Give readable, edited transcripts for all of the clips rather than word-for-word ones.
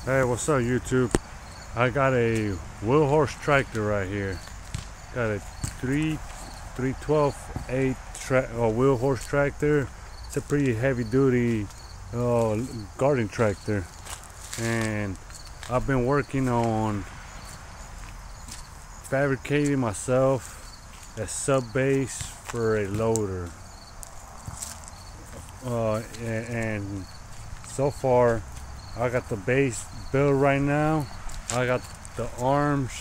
Hey, what's up YouTube? I got a wheel horse tractor right here. Got a 312/8 wheel horse tractor. It's a pretty heavy duty garden tractor, and I've been working on fabricating myself a sub base for a loader, and so far I got the base built right now. I got the arms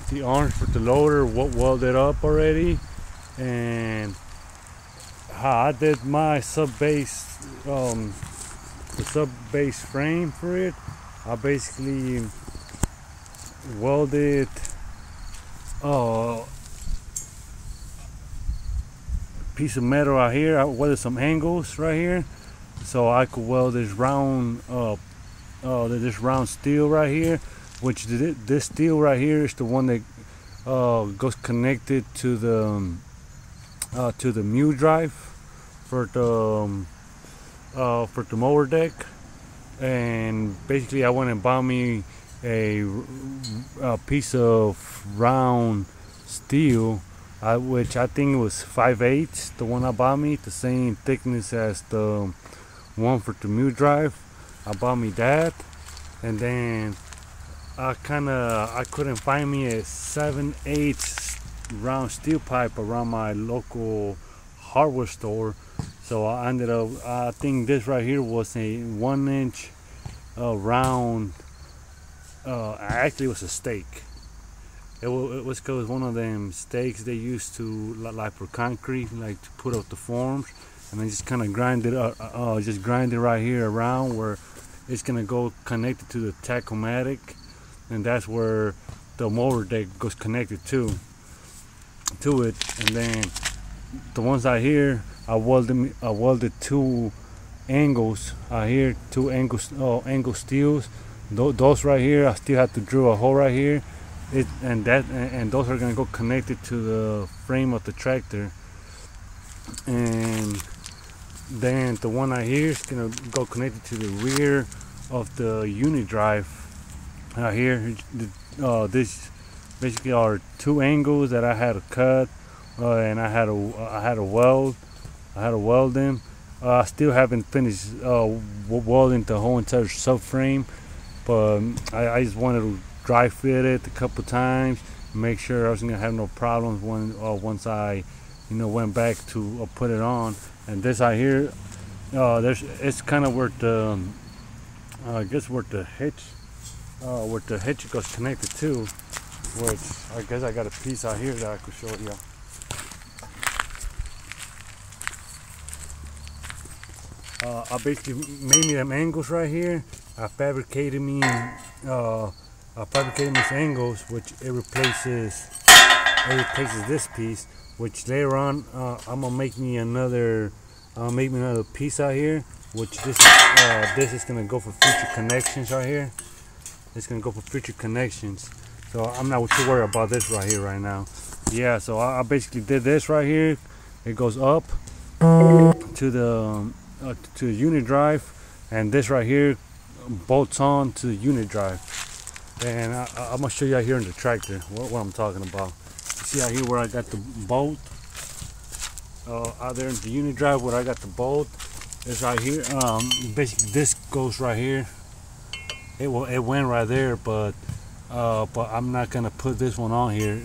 for the loader welded up already, and how I did my sub base, the sub base frame for it. I basically welded a piece of metal out here. I welded some angles right here, so I could weld this round steel right here, which this steel right here is the one that goes connected to the mule drive for the mower deck. And basically I went and bought me a piece of round steel, which I think it was 5/8, the one I bought me, the same thickness as the one for the mule drive. I bought me that, and then I couldn't find me a 7/8 round steel pipe around my local hardware store, so I ended up, I think this right here was a 1-inch round. Actually it was a stake. It was one of them stakes they used to, like for concrete, like to put up the forms, and I just kind of grind it right here around where it's gonna go connected to the tachomatic, and that's where the mower deck goes connected to it. And then the ones out here, I welded two angles out here, two angle steels. Those right here, I still have to drill a hole right here. And those are gonna go connected to the frame of the tractor. And then the one out here is gonna go connected to the rear of the unit drive. Out here, this basically are two angles that I had to cut, and I had to weld them. I still haven't finished welding the whole entire subframe, but I just wanted to dry fit it a couple times, make sure I wasn't gonna have no problems once I went back to put it on. And this out here, it's kind of where the I guess where the hitch goes connected to, which I guess I got a piece out here that I could show you. I basically made me them angles right here. I fabricated these angles, which it replaces this piece, which later on I'm gonna make me another piece out here, which this is gonna go for future connections right here. It's gonna go for future connections, so I'm not too worried about this right here right now. Yeah, so I basically did this right here. It goes up to the unit drive, and this right here bolts on to the unit drive. And I'm gonna show you out here in the tractor what I'm talking about. You see out here where I got the bolt out there in the unit drive, where I got the bolt is right here. Basically this goes right here. It went right there, but I'm not gonna put this one on here.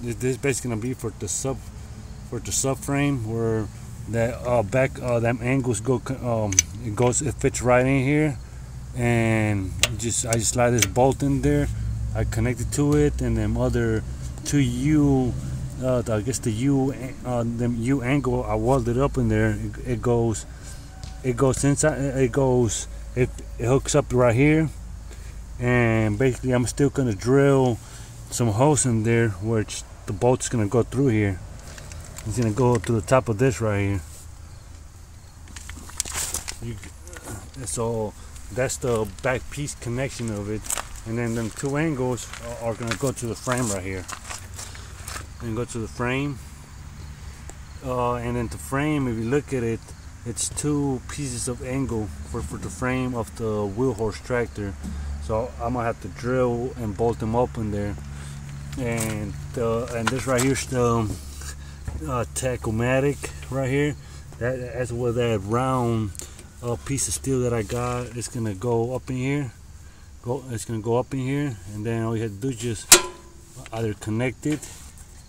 This basically gonna be for the subframe, where that them angles go. It fits right in here, and I just slide this bolt in there. I connect it to it, and them other two I guess the them U angle, I welded up in there. It goes inside. It hooks up right here, and basically I'm still gonna drill some holes in there, which the bolt's gonna go through here. It's gonna go to the top of this right here. So that's the back piece connection of it, and then them two angles are gonna go to the frame right here, and go to the frame. And then the frame, if you look at it, it's 2 pieces of angle for the frame of the wheel horse tractor. So I'm gonna have to drill and bolt them up in there. And this right here's the tachomatic right here. That's where that round piece of steel that I got. It's gonna go up in here. It's gonna go up in here, and then all you have to do is just either connect it,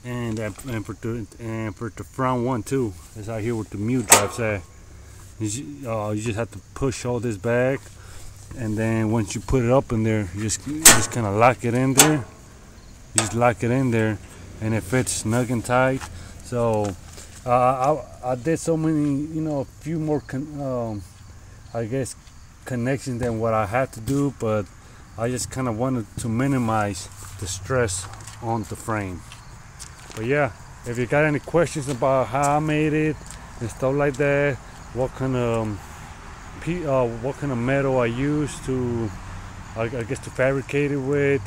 and for the front one too. That's out here with the mute drives at. You just have to push all this back, and then once you put it up in there, you just kind of lock it in there. You just lock it in there, and it fits snug and tight. So I did so many, a few more I guess connections than what I had to do, but I just kind of wanted to minimize the stress on the frame. But yeah, if you got any questions about how I made it and stuff like that, what kind of metal I used to, I guess, to fabricate it with,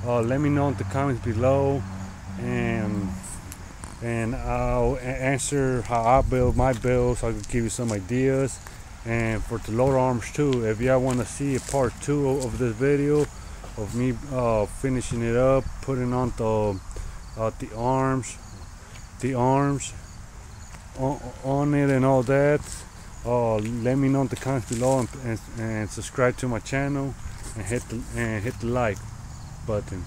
let me know in the comments below, and I'll answer how I build my build, so I can give you some ideas. And for the loader arms too, if y'all want to see a part 2 of this video of me finishing it up, putting on the arms on it and all that, let me know in the comments below, and subscribe to my channel, and hit the like button.